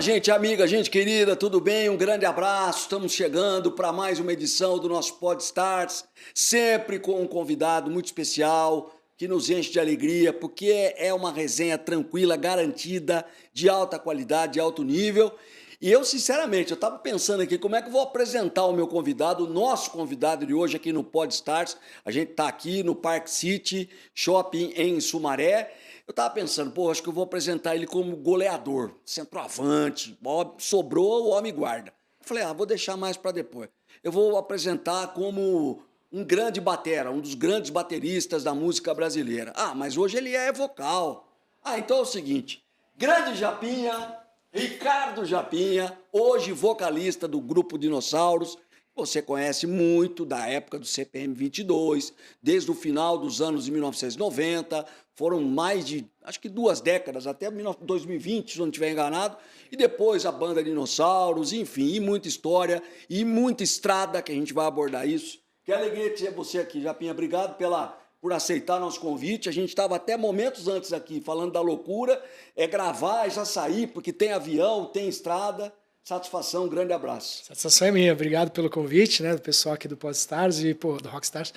Fala, gente amiga, gente querida, tudo bem? Um grande abraço. Estamos chegando para mais uma edição do nosso Podstars, sempre com um convidado muito especial que nos enche de alegria, porque é uma resenha tranquila, garantida, de alta qualidade, de alto nível. E eu, sinceramente, eu estava pensando aqui como é que eu vou apresentar o meu convidado, o nosso convidado de hoje aqui no Podstars. A gente está aqui no Park City Shopping em Sumaré. Eu estava pensando, pô, acho que eu vou apresentar ele como goleador, centroavante, sobrou, o homem guarda. Eu falei, vou deixar mais para depois. Eu vou apresentar como um grande batera, um dos grandes bateristas da música brasileira. Mas hoje ele é vocal. Então é o seguinte, grande Japinha, Ricardo Japinha, hoje vocalista do grupo Dinossauros. Você conhece muito da época do CPM 22, desde o final dos anos de 1990, foram mais de, acho que 2 décadas, até 2020, se não estiver enganado, e depois a banda Dinossauros, enfim, e muita história, e muita estrada, que a gente vai abordar isso. Que alegria ter você aqui, Japinha, obrigado por aceitar nosso convite. A gente estava até momentos antes aqui falando da loucura, gravar e já sair, porque tem avião, tem estrada. Satisfação, um grande abraço. Satisfação é minha, obrigado pelo convite, né, do pessoal aqui do Podstars e do Rockstars.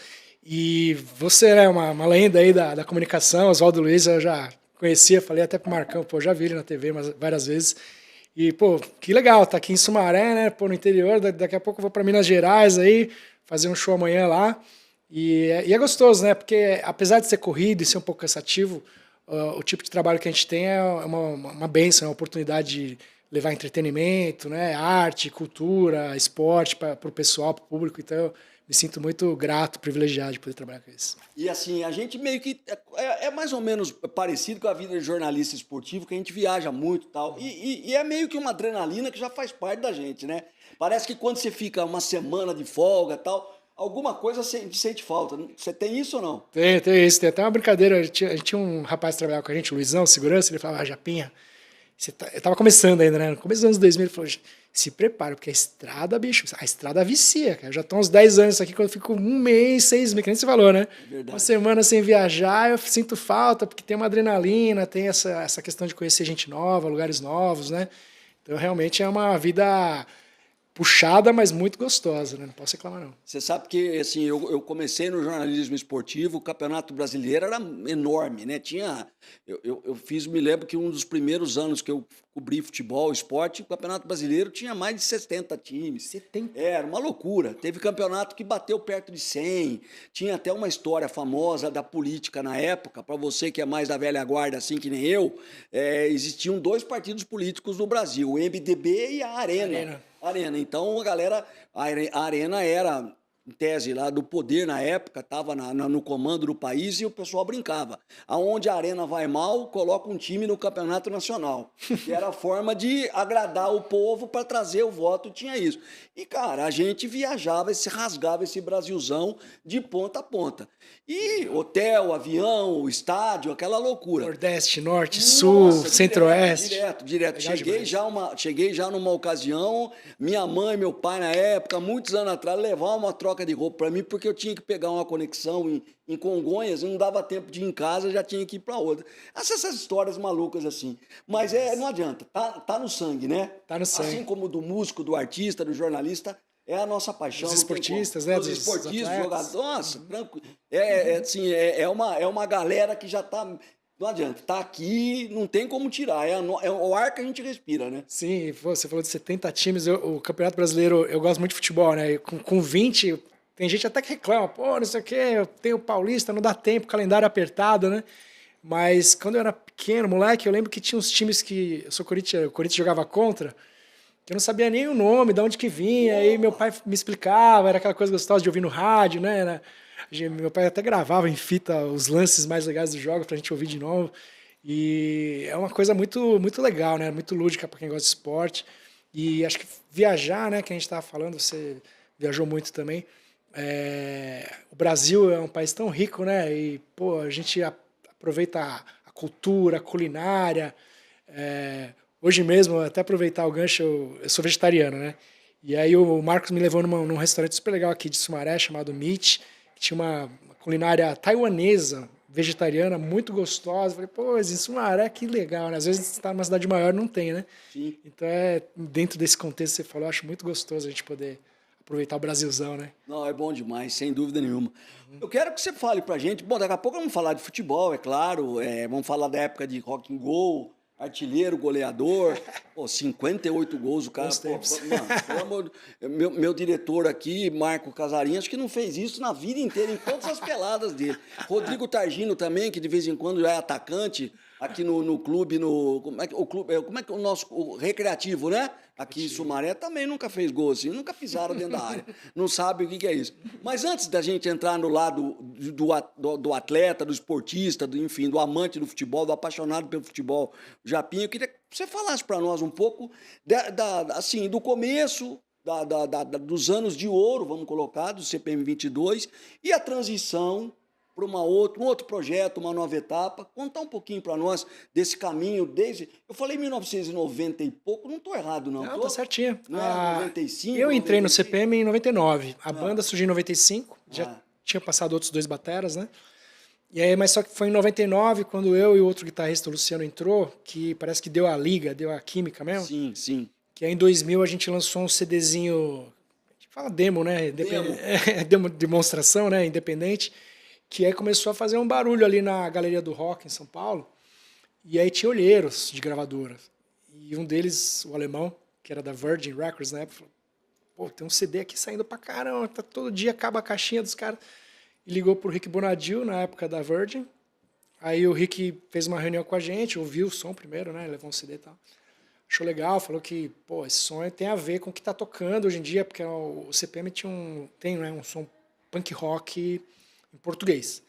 E você é uma lenda aí da comunicação, Oswaldo Luiz, eu já conhecia, falei até pro Marcão, já vi ele na TV várias vezes. E, que legal, tá aqui em Sumaré, né, no interior, daqui a pouco eu vou para Minas Gerais aí, fazer um show amanhã lá. E é gostoso, né, porque apesar de ser corrido e ser um pouco cansativo, o tipo de trabalho que a gente tem é uma bênção, é uma oportunidade de levar entretenimento, né, arte, cultura, esporte para o pessoal, para o público. Então, eu me sinto muito grato, privilegiado de poder trabalhar com isso. E assim, a gente meio que é mais ou menos parecido com a vida de jornalista esportivo, que a gente viaja muito e tal. E é meio que uma adrenalina que já faz parte da gente, né? Parece que quando você fica uma semana de folga e tal, alguma coisa sente falta. Você tem isso ou não? Tem isso. Tem até uma brincadeira. A gente tinha um rapaz que trabalhava com a gente, o Luizão, segurança, ele falava, Japinha, eu tava começando ainda, né? No começo dos anos 2000, ele falou, se prepara, porque a estrada, bicho, a estrada vicia, cara. Eu já tô há uns 10 anos aqui, quando eu fico 1 mês, 6 meses, que nem você falou, né? Verdade. Uma semana sem viajar, eu sinto falta, porque tem uma adrenalina, tem essa questão de conhecer gente nova, lugares novos, né? Então, realmente é uma vida puxada, mas muito gostosa, né? Não posso reclamar, não. Você sabe que, assim, eu comecei no jornalismo esportivo, o Campeonato Brasileiro era enorme, né? Me lembro que um dos primeiros anos que eu cobri futebol, esporte, o Campeonato Brasileiro tinha mais de 70 times. 70? Era uma loucura. Teve campeonato que bateu perto de 100. Tinha até uma história famosa da política na época, para você que é mais da velha guarda, assim que nem eu, existiam 2 partidos políticos no Brasil, o MDB e a Arena. Então, a Arena era, em tese, lá do poder na época, estava no comando do país e o pessoal brincava. Aonde a Arena vai mal, coloca um time no campeonato nacional. Que era a forma de agradar o povo para trazer o voto, tinha isso. E, cara, a gente viajava, rasgava esse Brasilzão de ponta a ponta. E hotel, avião, estádio, aquela loucura. Nordeste, Norte, Sul, Centro-Oeste. Direto. Cheguei já numa ocasião, minha mãe, meu pai na época, muitos anos atrás, levavam uma troca de roupa para mim, porque eu tinha que pegar uma conexão em Congonhas, e não dava tempo de ir em casa, já tinha que ir para outra. Essas histórias malucas assim. Mas não adianta, tá no sangue, né? Tá no sangue. Assim como do músico, do artista, do jornalista, é a nossa paixão. Os esportistas, né? Os esportistas, jogadores. Nossa, tranquilo. É uma galera que já tá. Não adianta, tá aqui, não tem como tirar. É o ar que a gente respira, né? Sim, você falou de 70 times. O Campeonato Brasileiro, eu gosto muito de futebol, né? Com 20, tem gente até que reclama, não sei o quê, eu tenho Paulista, não dá tempo, calendário apertado, né? Mas quando eu era pequeno, moleque, eu lembro que tinha uns times que. Eu sou Corinthians, o Corinthians jogava contra, que eu não sabia nem o nome, de onde que vinha, aí meu pai me explicava, era aquela coisa gostosa de ouvir no rádio, né? Meu pai até gravava em fita os lances mais legais do jogo pra gente ouvir de novo. E é uma coisa muito, muito legal, né? Muito lúdica para quem gosta de esporte. E acho que viajar, né? Que a gente estava falando, você viajou muito também. O Brasil é um país tão rico, né? E, a gente aproveita a cultura, a culinária. Hoje mesmo, até aproveitar o gancho, eu sou vegetariano, né? E aí o Marcos me levou num restaurante super legal aqui de Sumaré, chamado Meat, que tinha uma culinária taiwanesa, vegetariana, muito gostosa. Falei, pô, em Sumaré, que legal, né? Às vezes você está numa cidade maior e não tem, né? Sim. Então, dentro desse contexto que você falou, eu acho muito gostoso a gente poder aproveitar o Brasilzão, né? Não, é bom demais, sem dúvida nenhuma. Eu quero que você fale pra gente. Bom, daqui a pouco vamos falar de futebol, é claro. Vamos falar da época de rock and roll, artilheiro, goleador. Pô, 58 gols, o cara. Bons Pô, tempos. mano, pelo amor meu diretor aqui, Marco Casarinho, acho que não fez isso na vida inteira, em todas as peladas dele. Rodrigo Targino também, que de vez em quando já é atacante aqui no clube, como é que o clube, como é que o nosso o recreativo, né? Aqui em Sumaré também nunca fez gol assim, nunca pisaram dentro da área. Não sabe o que é isso. Mas antes da gente entrar no lado do atleta, do esportista, enfim, do amante do futebol, do apaixonado pelo futebol, Japinha, eu queria que você falasse para nós um pouco assim, do começo dos anos de ouro, vamos colocar, do CPM 22, e a transição para um outro projeto, uma nova etapa. Contar um pouquinho para nós desse caminho desde... Eu falei 1990 e pouco, não estou errado, não. Não, tá certinho. Não é 95, eu entrei 96? no CPM em 99. A banda surgiu em 95, já tinha passado outros 2 bateras, né? E aí, mas só que foi em 99, quando eu e o outro guitarrista, o Luciano, entrou, que parece que deu a liga, deu a química mesmo. Sim, sim. Que aí em 2000 a gente lançou um CDzinho, a gente fala demo, né? Demo. Demo demonstração, né? Independente. Que aí começou a fazer um barulho ali na Galeria do Rock, em São Paulo. E aí tinha olheiros de gravadora. E um deles, o alemão, que era da Virgin Records na época, falou, pô, tem um CD aqui saindo pra caramba, tá todo dia acaba a caixinha dos caras. E ligou pro Rick Bonadil, na época da Virgin. Aí o Rick fez uma reunião com a gente, ouviu o som primeiro, né? Levou um CD e tal. Achou legal, falou que, pô, esse som tem a ver com o que tá tocando hoje em dia, porque o CPM tem, né, um som punk rock em português.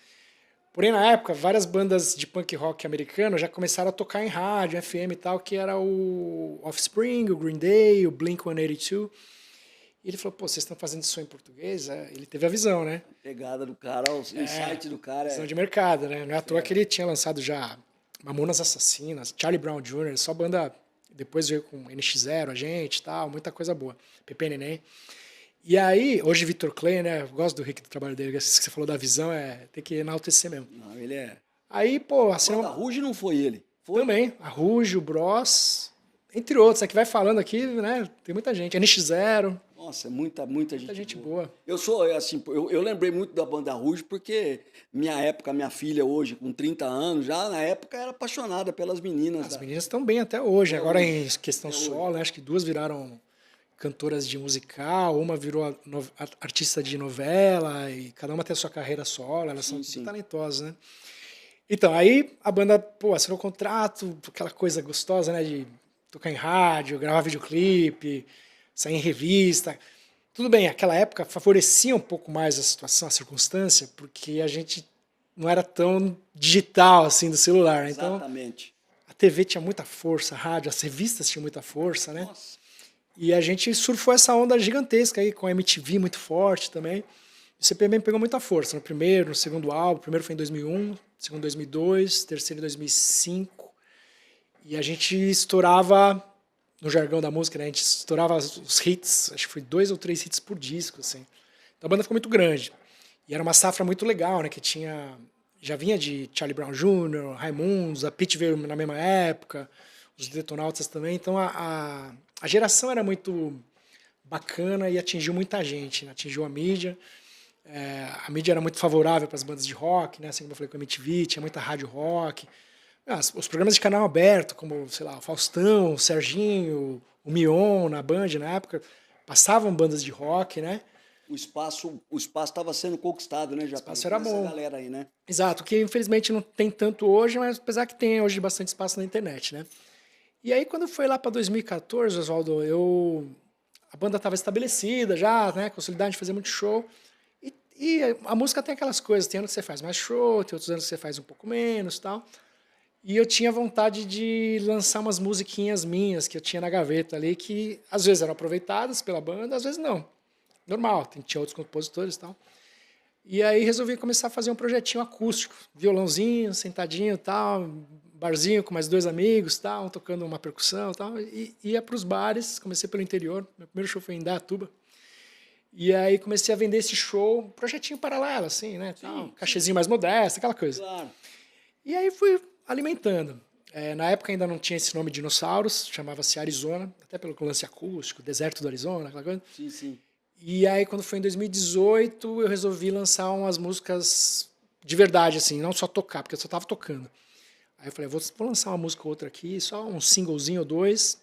Porém, na época, várias bandas de punk rock americano já começaram a tocar em rádio, FM e tal, que era o Offspring, o Green Day, o Blink-182. E ele falou, pô, vocês estão fazendo isso em português? Ele teve a visão, né? A pegada do cara, o insight do cara. Visão de mercado, né? Não é à toa que ele tinha lançado já Mamonas Assassinas, Charlie Brown Jr., só banda... Depois veio com NX0, a gente e tal, muita coisa boa. Pepe Neném. E aí, hoje Victor Clay, né? Eu gosto do Rick, do trabalho dele. Isso que você falou da visão, tem que enaltecer mesmo. Não, ele é... Aí, pô... Assim, a Ruge não foi ele. Foi? Também. A Ruge, o Bros, entre outros. Aqui vai falando aqui, né? Tem muita gente. NX0. Nossa, muita gente boa. Eu sou, assim, eu lembrei muito da banda Ruge porque minha filha hoje, com 30 anos, já na época era apaixonada pelas meninas. As meninas estão bem até hoje. Agora em questão solo, né, acho que 2 viraram cantoras de musical, uma virou artista de novela, e cada uma tem a sua carreira solo, elas são muito talentosas, né? Então, aí a banda, pô, assinou o contrato, aquela coisa gostosa, né, de tocar em rádio, gravar videoclipe, sair em revista. Tudo bem, aquela época favorecia um pouco mais a situação, a circunstância, porque a gente não era tão digital assim do celular. Então, exatamente. A TV tinha muita força, a rádio, as revistas tinham muita força, né? Nossa. E a gente surfou essa onda gigantesca aí, com a MTV muito forte também. O CPM pegou muita força no primeiro, no segundo álbum. O primeiro foi em 2001, segundo em 2002, terceiro em 2005. E a gente estourava, no jargão da música, né? A gente estourava os hits, acho que foi 2 ou 3 hits por disco, assim. Então a banda ficou muito grande. E era uma safra muito legal, né? Que tinha... Já vinha de Charlie Brown Jr., Raimundos, a Pitty veio na mesma época, os Detonautas também. Então a geração era muito bacana e atingiu muita gente, né? Atingiu a mídia. A mídia era muito favorável para as bandas de rock, né? Assim como eu falei com a MTV, tinha muita rádio rock. Os programas de canal aberto, como, sei lá, o Faustão, o Serginho, o Mion na Band na época, passavam bandas de rock, né? O espaço estava sendo conquistado, né? Já o espaço era bom. Essa galera aí, né? Exato, que infelizmente não tem tanto hoje, mas apesar que tem hoje bastante espaço na internet, né? E aí quando foi lá para 2014, Oswaldo, a banda estava estabelecida já, né? Consolidada, de fazer muito show. E a música tem aquelas coisas, tem anos que você faz mais show, tem outros anos que você faz um pouco menos e tal. E eu tinha vontade de lançar umas musiquinhas minhas que eu tinha na gaveta ali, que às vezes eram aproveitadas pela banda, às vezes não. Normal, tinha outros compositores e tal. E aí resolvi começar a fazer um projetinho acústico, violãozinho, sentadinho e tal, barzinho com mais 2 amigos, tal, tocando uma percussão e tal. E ia para os bares, comecei pelo interior, meu primeiro show foi em Indaiatuba. E aí comecei a vender esse show, um projetinho paralelo, assim, né? Tal, cachezinho mais modesto, aquela coisa. Claro. E aí fui alimentando. Na época ainda não tinha esse nome Dinossauros, chamava-se Arizona, até pelo lance acústico, Deserto do Arizona, aquela coisa. Sim, sim. E aí, quando foi em 2018, eu resolvi lançar umas músicas de verdade, assim, não só tocar, porque eu só tava tocando. Aí eu falei, vou lançar uma música ou outra aqui, só um singlezinho ou dois.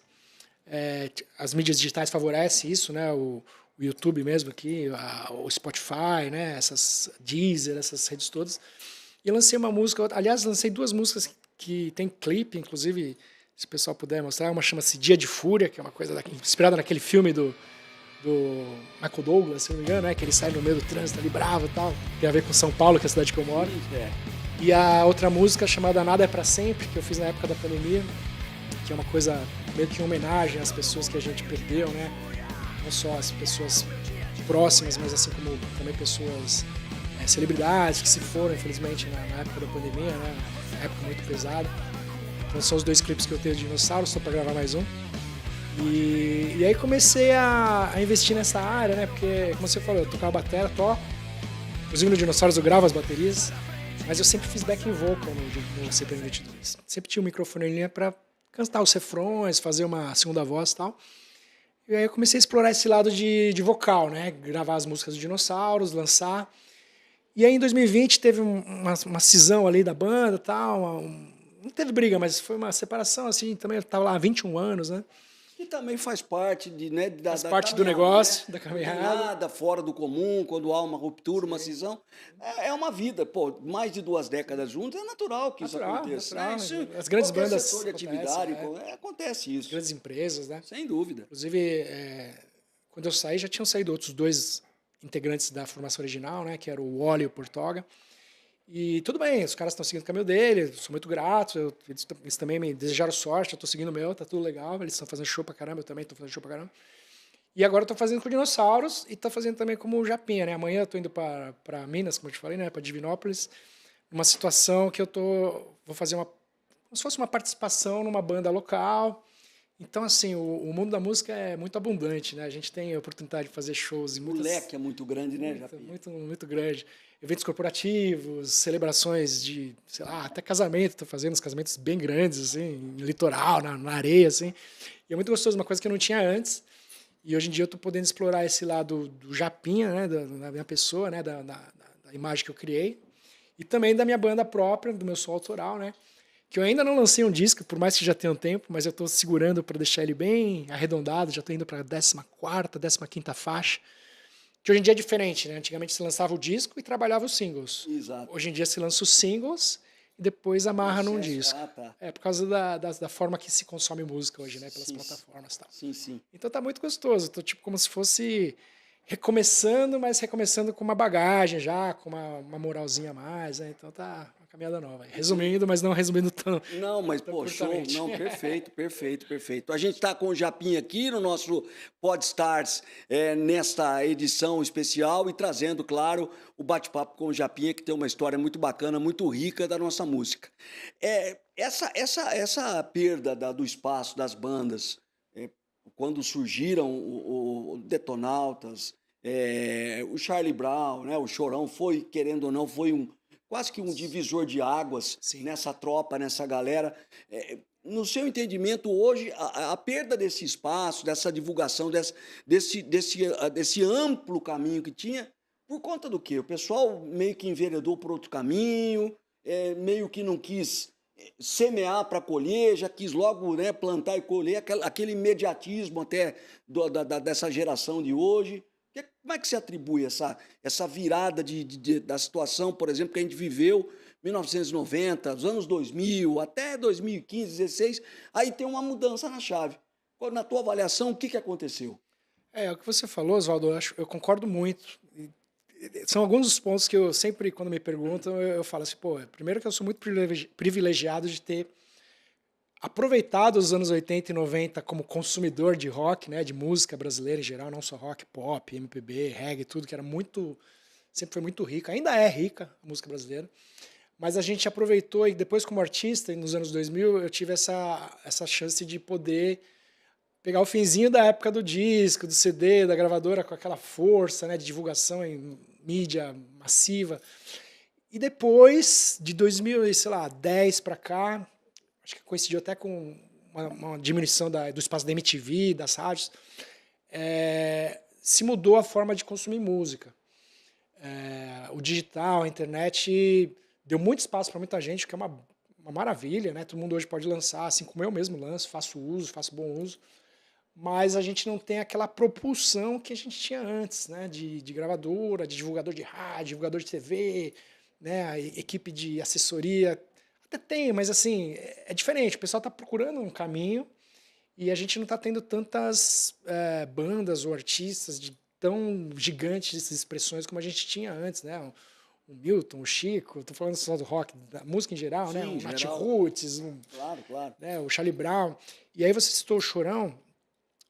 As mídias digitais favorecem isso, né? O YouTube mesmo aqui, o Spotify, né? Essas Deezer, essas redes todas. E lancei uma música, aliás, lancei duas músicas que tem clipe, inclusive, se o pessoal puder mostrar. Uma chama-se Dia de Fúria, que é uma coisa inspirada naquele filme do Michael Douglas, se não me engano, né? Que ele sai no meio do trânsito ali bravo e tal. Tem a ver com São Paulo, que é a cidade que eu moro. E a outra música chamada Nada é Pra Sempre, que eu fiz na época da pandemia, que é uma coisa meio que em homenagem às pessoas que a gente perdeu, né? Não só as pessoas próximas, mas assim como também pessoas, celebridades que se foram, infelizmente, na época da pandemia, né? Uma época muito pesada. Então são os dois clipes que eu tenho de dinossauro, só para gravar mais um. E aí comecei a investir nessa área, né? Porque, como você falou, eu tocava bateria, toco. Inclusive no Dinossauros eu gravo as baterias. Mas eu sempre fiz backing vocal no CPM 22. Sempre tinha um microfone em linha para cantar os refrões, fazer uma segunda voz e tal. E aí eu comecei a explorar esse lado de vocal, né? Gravar as músicas dos Dinossauros, lançar. E aí em 2020 teve uma cisão ali da banda e tal. Não teve briga, mas foi uma separação assim. Também eu estava lá há 21 anos, né? E também faz parte Faz parte do negócio, né? da caminhada. Não tem nada fora do comum, quando há uma ruptura, uma cisão. É uma vida, pô, mais de 2 décadas juntos, é natural que isso aconteça. Natural. Isso, As grandes qualquer bandas setor de atividade, acontece as isso. grandes empresas, né? Sem dúvida. Inclusive, quando eu saí, já tinham saído outros dois integrantes da formação original, né? Que era o Wally e o Portoga. E tudo bem, os caras estão seguindo o caminho deles, sou muito grato, eles também me desejaram sorte, eu estou seguindo o meu, tá tudo legal, eles estão fazendo show pra caramba, eu também estou fazendo show pra caramba. E agora eu tô fazendo com Dinossauros e tô fazendo também como Japinha, né? Amanhã eu tô indo para Minas, como eu te falei, né? Para Divinópolis, uma situação que vou fazer como se fosse uma participação numa banda local. Então, assim, o mundo da música é muito abundante, né? A gente tem a oportunidade de fazer shows em O muitas... leque é muito grande, né, Japinha? Muito grande. Eventos corporativos, celebrações de, sei lá, até casamento, tô fazendo uns casamentos bem grandes, assim, em litoral, na areia, assim. E é muito gostoso, uma coisa que eu não tinha antes. E hoje em dia eu estou podendo explorar esse lado do Japinha, né, da minha pessoa, né, da imagem que eu criei. E também da minha banda própria, do meu som autoral, né? Que eu ainda não lancei um disco, por mais que já tenha um tempo, mas eu estou segurando para deixar ele bem arredondado, já estou indo para a 14ª, 15ª faixa. Que hoje em dia é diferente, né? Antigamente se lançava o disco e trabalhava os singles. Exato. Hoje em dia se lança os singles e depois amarra num disco. Tá. Por causa da forma que se consome música hoje, né? Pelas Sim, plataformas e tal. Sim. Então tá muito gostoso. Tô tipo como se fosse recomeçando, mas recomeçando com uma bagagem já, com uma moralzinha a mais, né? Então tá uma caminhada nova. Resumindo, mas não resumindo tão. Não, mas pô, show. Não, perfeito. A gente está com o Japinha aqui no nosso Podstars, nesta edição especial e trazendo, claro, o bate-papo com o Japinha, que tem uma história muito bacana, muito rica da nossa música. Essa perda do espaço das bandas, quando surgiram o Detonautas, o Charlie Brown, né, o Chorão, foi, querendo ou não, foi quase que um divisor de águas. Sim. Nessa tropa, nessa galera. No seu entendimento, hoje, a perda desse espaço, dessa divulgação, desse amplo caminho que tinha, por conta do quê? O pessoal meio que enveredou por outro caminho, meio que não quis semear para colher, já quis logo, né, plantar e colher, aquele imediatismo até dessa geração de hoje. Como é que se atribui essa virada da situação, por exemplo, que a gente viveu 1990, os anos 2000, até 2015, 2016, aí tem uma mudança na chave. Na tua avaliação, o que aconteceu? O que você falou, Oswaldo, eu concordo muito. São alguns dos pontos que eu sempre, quando me perguntam, eu falo assim, primeiro que eu sou muito privilegiado de ter aproveitado os anos 80 e 90 como consumidor de rock, né, de música brasileira em geral, não só rock, pop, MPB, reggae, tudo, que era sempre foi muito rica, ainda é rica a música brasileira, mas a gente aproveitou e depois como artista, nos anos 2000, eu tive essa chance de poder pegar o finzinho da época do disco, do CD, da gravadora, com aquela força, né, de divulgação em mídia massiva. E depois, de 2010 para cá, acho que coincidiu até com uma diminuição do espaço da MTV, das rádios, se mudou a forma de consumir música. O digital, a internet, deu muito espaço para muita gente, o que é uma maravilha, né? Todo mundo hoje pode lançar, assim como eu mesmo lanço, faço bom uso, mas a gente não tem aquela propulsão que a gente tinha antes, né? De gravadora, de divulgador de rádio, divulgador de TV, né? A equipe de assessoria. Até tem, mas assim, é diferente. O pessoal está procurando um caminho e a gente não está tendo tantas bandas ou artistas tão gigantes de expressões como a gente tinha antes, né? O Milton, o Chico, estou falando só do rock, da música em geral, Sim, né? O geral. Nat Roots, Claro, claro. né? O Charlie Brown. E aí você citou o Chorão.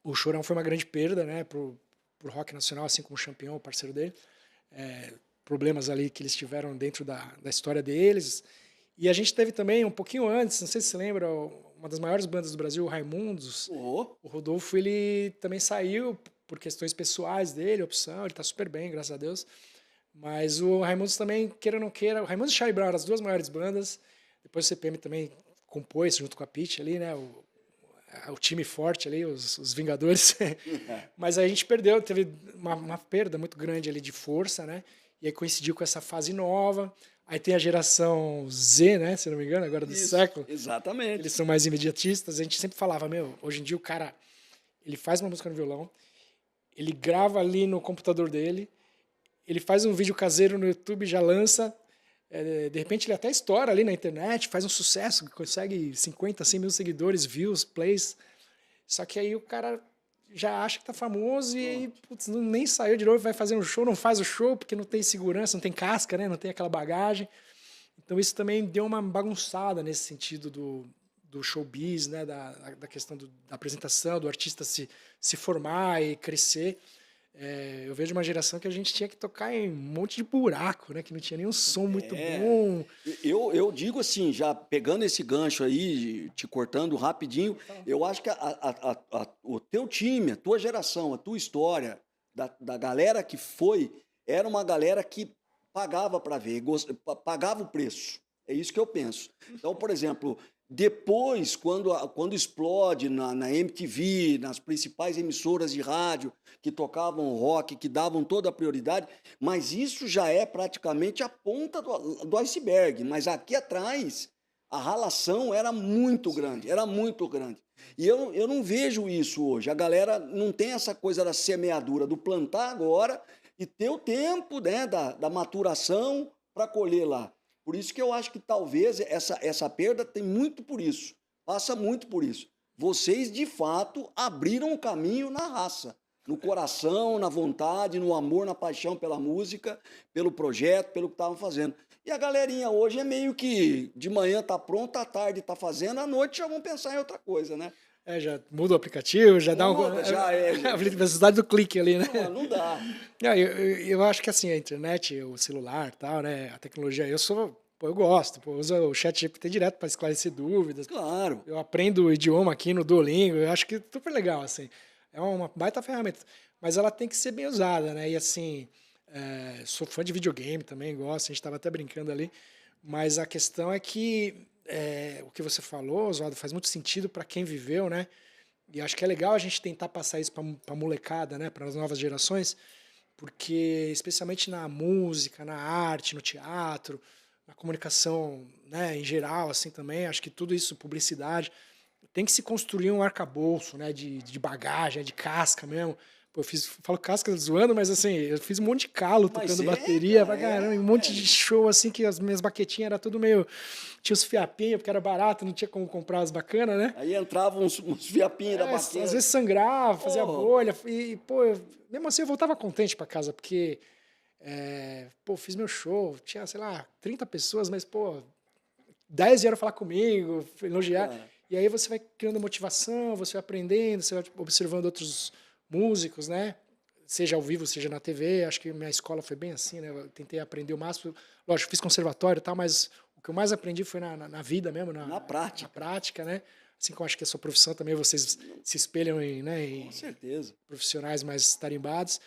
O Chorão foi uma grande perda, né? Pro rock nacional, assim como o Champion, o parceiro dele. Problemas ali que eles tiveram dentro da história deles. E a gente teve também, um pouquinho antes, não sei se você lembra, uma das maiores bandas do Brasil, o Raimundos. O Rodolfo, ele também saiu por questões pessoais dele, opção, ele está super bem, graças a Deus. Mas o Raimundos também, queira ou não queira, o Raimundos e o Charlie Brown eram as duas maiores bandas. Depois o CPM também compôs junto com a Pitty ali, né? O time forte ali, os Vingadores. Mas a gente perdeu, teve uma perda muito grande ali de força, né? E aí coincidiu com essa fase nova. Aí tem a geração Z, né? Se não me engano, agora do século. Exatamente. Eles são mais imediatistas. A gente sempre falava, hoje em dia o cara, ele faz uma música no violão, ele grava ali no computador dele, ele faz um vídeo caseiro no YouTube, já lança, de repente ele até estoura ali na internet, faz um sucesso, consegue 50, 100 mil seguidores, views, plays, só que aí o cara já acha que tá famoso e aí, putz, nem saiu de novo, vai fazer um show, não faz o show porque não tem segurança, não tem casca, né? Não tem aquela bagagem. Então isso também deu uma bagunçada nesse sentido do showbiz, né? Da questão da apresentação, do artista se formar e crescer. Eu vejo uma geração que a gente tinha que tocar em um monte de buraco, né? Que não tinha nenhum som muito bom. Eu digo assim, já pegando esse gancho aí, te cortando rapidinho, eu acho que o teu time, a tua geração, a tua história, da galera que foi, era uma galera que pagava para ver, pagava o preço. É isso que eu penso. Então, por exemplo, depois, quando explode na MTV, nas principais emissoras de rádio que tocavam rock, que davam toda a prioridade, mas isso já é praticamente a ponta do iceberg. Mas aqui atrás, a ralação era muito grande, era muito grande. E eu não vejo isso hoje. A galera não tem essa coisa da semeadura, do plantar agora e ter o tempo, né, da maturação para colher lá. Por isso que eu acho que talvez essa perda tem muito por isso, passa muito por isso. Vocês, de fato, abriram um caminho na raça, no coração, na vontade, no amor, na paixão pela música, pelo projeto, pelo que estavam fazendo. E a galerinha hoje é meio que de manhã tá pronta, à tarde tá fazendo, à noite já vão pensar em outra coisa, né? Já muda o aplicativo, já dá já a velocidade do clique ali, né? Não dá. Eu acho que assim, a internet, o celular e tal, né? A tecnologia, eu gosto, uso o ChatGPT direto para esclarecer dúvidas. Claro. Eu aprendo o idioma aqui no Duolingo, eu acho que é super legal, assim. É uma baita ferramenta, mas ela tem que ser bem usada, né? E assim, sou fã de videogame também, gosto, a gente estava até brincando ali, mas a questão é que o que você falou, Oswaldo, faz muito sentido para quem viveu, né? E acho que é legal a gente tentar passar isso para a molecada, né? Para as novas gerações, porque especialmente na música, na arte, no teatro, na comunicação, né, em geral, assim também, acho que tudo isso, publicidade, tem que se construir um arcabouço, né, de bagagem, de casca mesmo. Pô, falo casca zoando, mas assim, eu fiz um monte de calo tocando bateria pra caramba, um monte de show, assim, que as minhas baquetinhas eram tudo meio... Tinha os fiapinhos, porque era barato, não tinha como comprar as bacanas, né? Aí entravam uns fiapinhos da baqueta. Às vezes sangrava, fazia bolha, e, pô, mesmo assim eu voltava contente pra casa, porque, fiz meu show, tinha, sei lá, 30 pessoas, mas, 10 vieram falar comigo, elogiar. E aí você vai criando motivação, você vai aprendendo, você vai observando outros músicos, né? Seja ao vivo, seja na TV. Acho que minha escola foi bem assim, né? Eu tentei aprender o máximo. Lógico, fiz conservatório e tal, mas o que eu mais aprendi foi na vida mesmo, na prática, né? assim como eu acho que a sua profissão também, vocês se espelham em, né, Com certeza. profissionais mais tarimbados.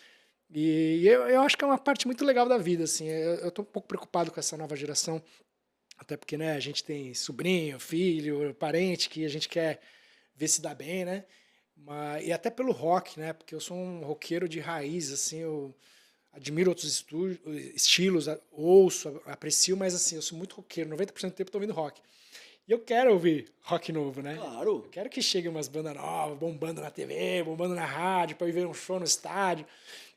E eu acho que é uma parte muito legal da vida, assim. Eu tô um pouco preocupado com essa nova geração, até porque, né, a gente tem sobrinho, filho, parente que a gente quer ver se dá bem, né? E até pelo rock, né? Porque eu sou um roqueiro de raiz, assim, eu admiro outros estilos, ouço, aprecio, mas assim, eu sou muito roqueiro, 90% do tempo eu tô ouvindo rock. E eu quero ouvir rock novo, né? Eu Claro. quero que cheguem umas bandas novas, bombando na TV, bombando na rádio, para ir ver um show no estádio.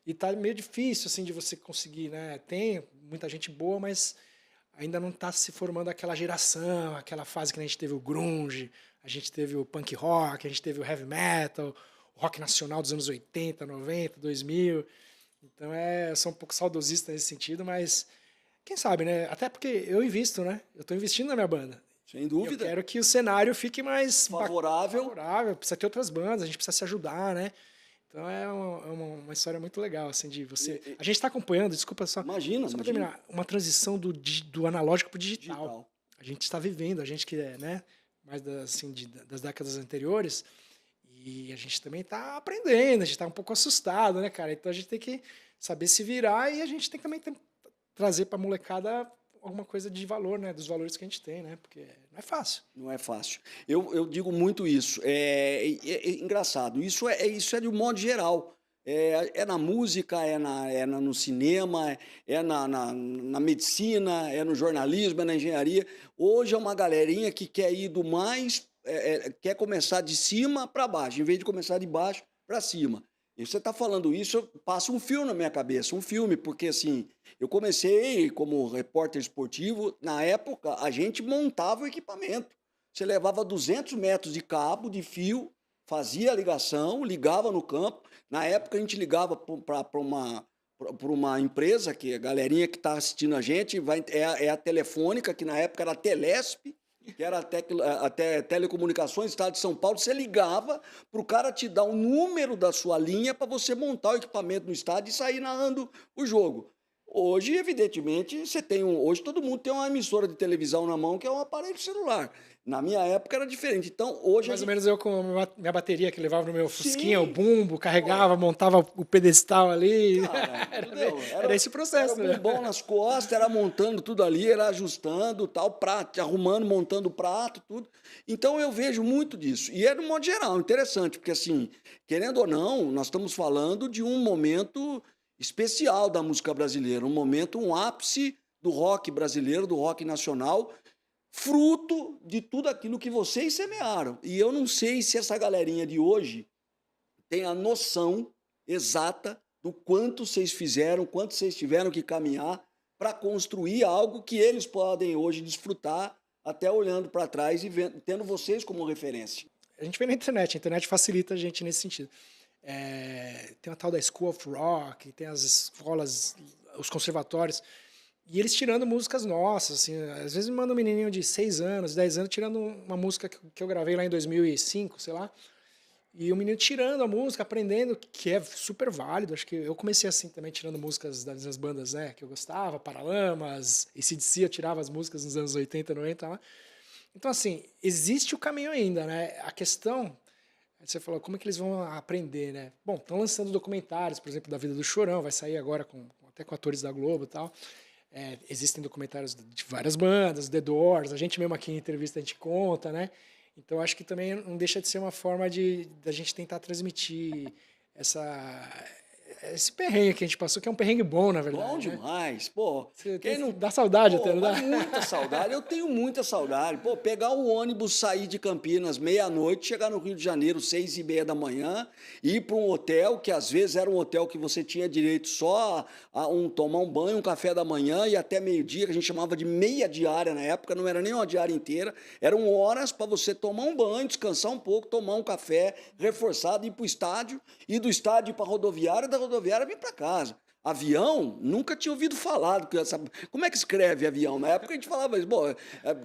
E tá meio difícil, assim, de você conseguir, né? Tem muita gente boa, mas ainda não tá se formando aquela geração, aquela fase que a gente teve o grunge, a gente teve o punk rock, a gente teve o heavy metal, o rock nacional dos anos 80, 90, 2000. Então, eu sou um pouco saudosista nesse sentido, mas quem sabe, né? Até porque eu invisto, né? Eu tô investindo na minha banda. Sem E eu dúvida. quero que o cenário fique mais Favorável. favorável. Precisa ter outras bandas, a gente precisa se ajudar, né? Então uma história muito legal, assim, de você. A gente está acompanhando, desculpa Imagina, só para imagina. terminar, uma transição do analógico para o digital. Digital. A gente está vivendo, a gente que é, né, mais das décadas anteriores, e a gente também está aprendendo, a gente está um pouco assustado, né, cara? Então a gente tem que saber se virar e a gente tem que também trazer para a molecada alguma coisa de valor, né? Dos valores que a gente tem, né? Porque não é fácil. Não é fácil. Eu digo muito isso. É engraçado. Isso é de um modo geral. É na música, no cinema, na medicina, é no jornalismo, é na engenharia. Hoje é uma galerinha que quer ir do mais, quer começar de cima para baixo, em vez de começar de baixo para cima. E você está falando isso, passa um filme na minha cabeça, um filme, porque assim, eu comecei como repórter esportivo, na época a gente montava o equipamento. Você levava 200 metros de cabo, de fio, fazia a ligação, ligava no campo. Na época a gente ligava para uma empresa, que a galerinha que está assistindo a gente, é a Telefônica, que na época era a Telesp, que era até telecomunicações, Estado de São Paulo. Você ligava para o cara te dar o número da sua linha para você montar o equipamento no estádio e sair narrando o jogo. Hoje, evidentemente, hoje todo mundo tem uma emissora de televisão na mão que é um aparelho celular. Na minha época era diferente. Então, hoje Mais ou menos eu com a minha bateria que levava no meu Fusquinha, o Sim, bumbo, carregava, pô, montava o pedestal ali. cara, entendeu? Era esse o Era processo, né? bumbão nas costas, era montando tudo ali, era ajustando, tal, prato, arrumando, montando o prato, tudo. Então eu vejo muito disso. E é de um modo geral, interessante, porque assim, querendo ou não, nós estamos falando de um momento especial da música brasileira, um momento, um ápice do rock brasileiro, do rock nacional, fruto de tudo aquilo que vocês semearam. E eu não sei se essa galerinha de hoje tem a noção exata do quanto vocês fizeram, quanto vocês tiveram que caminhar para construir algo que eles podem hoje desfrutar, até olhando para trás e tendo vocês como referência. A gente vê na internet, a internet facilita a gente nesse sentido. Tem a tal da School of Rock, tem as escolas, os conservatórios, e eles tirando músicas nossas, assim, às vezes me manda um menininho de 6 anos, 10 anos, tirando uma música que eu gravei lá em 2005, sei lá, e o menino tirando a música, aprendendo, que é super válido. Acho que eu comecei assim também, tirando músicas das minhas bandas, né, que eu gostava, Paralamas, AC/DC, eu tirava as músicas nos anos 80, 90 lá. Então, assim, existe o caminho ainda, né? A questão, você falou, como é que eles vão aprender, né? Bom, estão lançando documentários, por exemplo, da vida do Chorão, vai sair agora até com atores da Globo e tal. Existem documentários de várias bandas, The Doors, a gente mesmo aqui em entrevista a gente conta, né? Então acho que também não deixa de ser uma forma da gente tentar transmitir esse perrengue que a gente passou, que é um perrengue bom, na verdade. Bom Né? demais, pô. Quem não... Dá saudade Pô, até, não dá? muita saudade, eu tenho muita saudade. Pô, pegar o ônibus, sair de Campinas meia-noite, chegar no Rio de Janeiro 6:30 da manhã, ir para um hotel, que às vezes era um hotel que você tinha direito só tomar um banho, um café da manhã e até meio-dia, que a gente chamava de meia diária na época, não era nem uma diária inteira, eram horas para você tomar um banho, descansar um pouco, tomar um café reforçado, ir para o estádio, ir do estádio para a rodoviária, da rodoviária vir para casa. Avião, nunca tinha ouvido falar. Como é que escreve avião? Na época a gente falava,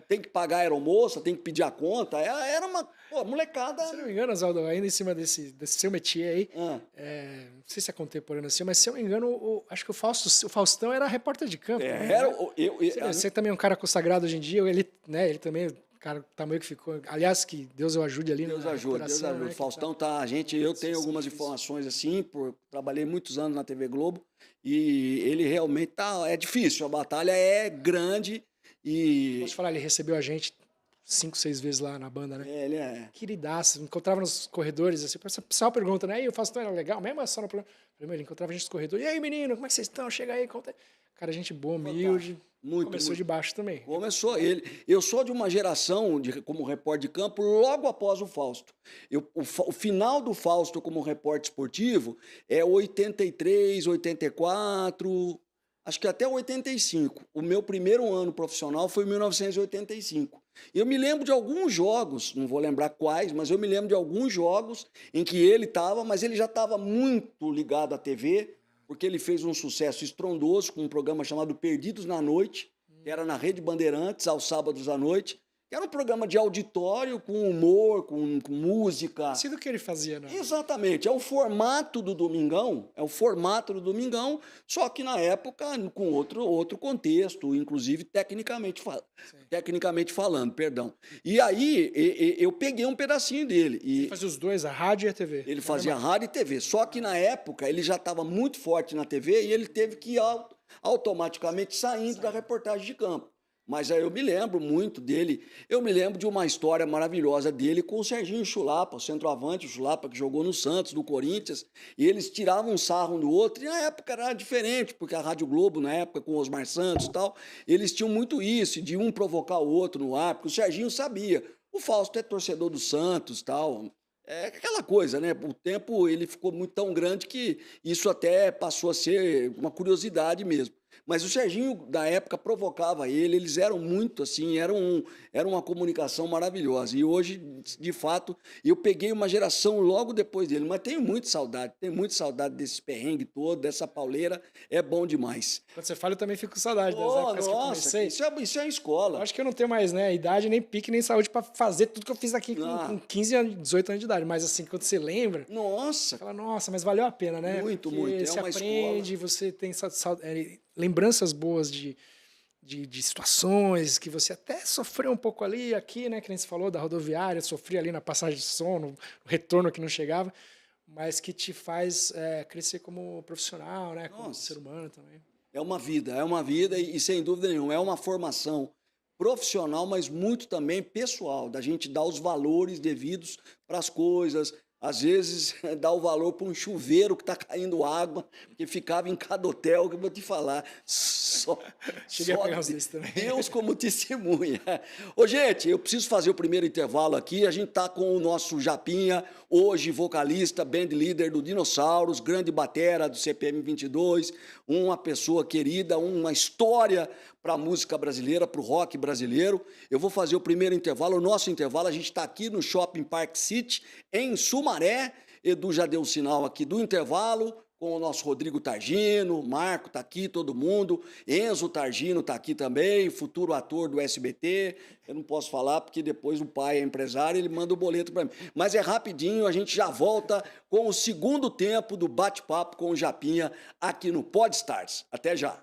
tem que pagar a aeromoça, tem que pedir a conta. Era uma molecada. Se não me engano, Oswaldo, ainda em cima desse seu métier aí, não sei se é contemporâneo assim, mas se eu não me engano, acho que o Faustão era repórter de campo. Né? Você também é um cara consagrado hoje em dia, ele também cara, o tamanho que ficou. Aliás, que Deus o ajude ali Deus na ajuda, Deus recuperação, ajuda. né? Faustão tá, eu tenho algumas informações assim, trabalhei muitos anos na TV Globo e ele realmente tá, é difícil, a batalha é grande Posso e falar, ele recebeu a gente 5, 6 vezes lá na banda, né? ele é. Queridaço, encontrava nos corredores, assim, o pessoal pergunta, né? E o Faustão era legal, mesmo só no programa. Ele encontrava a gente nos corredores, e aí, menino, como é que vocês estão? Chega aí, conta aí. Cara, gente boa, humilde, Muito, começou muito. de baixo também. Começou ele. Eu sou de uma geração como repórter de campo logo após o Fausto. O final do Fausto como repórter esportivo é 83, 84, acho que até 85. O meu primeiro ano profissional foi em 1985. Eu me lembro de alguns jogos, não vou lembrar quais, mas eu me lembro de alguns jogos em que ele estava, mas ele já estava muito ligado à TV, porque ele fez um sucesso estrondoso com um programa chamado Perdidos na Noite, que era na Rede Bandeirantes, aos sábados à noite, que era um programa de auditório, com humor, com música. Parecido o que ele fazia, né? Exatamente, é o formato do Domingão, só que na época com outro contexto, inclusive tecnicamente falando, perdão. E aí eu peguei um pedacinho dele. Ele fazia os dois, a rádio e a TV. Ele fazia rádio e TV, só que na época ele já estava muito forte na TV e ele teve que ir automaticamente saindo da reportagem de campo. Mas aí eu me lembro muito dele. Eu me lembro de uma história maravilhosa dele com o Serginho Chulapa, o centroavante, o Chulapa, que jogou no Santos, no Corinthians, e eles tiravam um sarro um do outro, e na época era diferente, porque a Rádio Globo, na época, com o Osmar Santos e tal, eles tinham muito isso, de um provocar o outro no ar, porque o Serginho sabia. O Fausto é torcedor do Santos e tal. É aquela coisa, né? O tempo ele ficou muito tão grande que isso até passou a ser uma curiosidade mesmo. Mas o Serginho, da época, provocava ele, eles eram muito assim, era uma comunicação maravilhosa. E hoje, de fato, eu peguei uma geração logo depois dele, mas tenho muita saudade desse perrengue todo, dessa pauleira, é bom demais. Quando você fala, eu também fico com saudade das Oh, épocas que eu nossa, comecei. isso é a Eu escola. acho que eu não tenho mais, né, idade, nem pique, nem saúde pra fazer tudo que eu fiz aqui com 15 anos, 18 anos de idade. Mas assim, quando você lembra, Nossa, você fala, nossa, mas valeu a pena, né? Muito, Porque muito. É você uma aprende, você tem lembranças boas de situações que você até sofreu um pouco ali, aqui, né? Que nem você falou da rodoviária, sofri ali na passagem de som, no retorno que não chegava, mas que te faz crescer como profissional, né? Como Nossa. ser humano também. É uma vida e sem dúvida nenhuma, é uma formação profissional, mas muito também pessoal, da gente dar os valores devidos para as coisas, às vezes dar o valor para um chuveiro que está caindo água, que ficava em cada hotel, que eu vou te falar, Cheguei a pegar uns desses também. Deus como testemunha. Ô, gente, eu preciso fazer o primeiro intervalo aqui, a gente está com o nosso Japinha, hoje vocalista, band leader do Dinossauros, grande batera do CPM 22, uma pessoa querida, uma história para a música brasileira, para o rock brasileiro. Eu vou fazer o primeiro intervalo, o nosso intervalo, a gente está aqui no Shopping Park City, em Sumaré. Edu já deu o sinal aqui do intervalo, com o nosso Rodrigo Targino, Marco está aqui, todo mundo, Enzo Targino está aqui também, futuro ator do SBT. Eu não posso falar porque depois o pai é empresário, ele manda o boleto para mim. Mas é rapidinho, a gente já volta com o segundo tempo do bate-papo com o Japinha aqui no Podstars. Até já!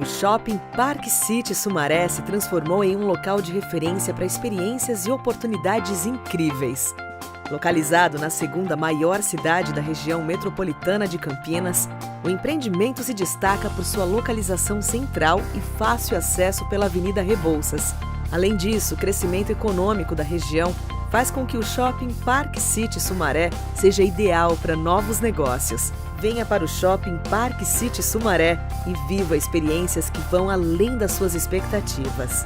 O Shopping Park City Sumaré se transformou em um local de referência para experiências e oportunidades incríveis. Localizado na segunda maior cidade da região metropolitana de Campinas, o empreendimento se destaca por sua localização central e fácil acesso pela Avenida Rebouças. Além disso, o crescimento econômico da região faz com que o Shopping Park City Sumaré seja ideal para novos negócios. Venha para o Shopping Park City Sumaré e viva experiências que vão além das suas expectativas.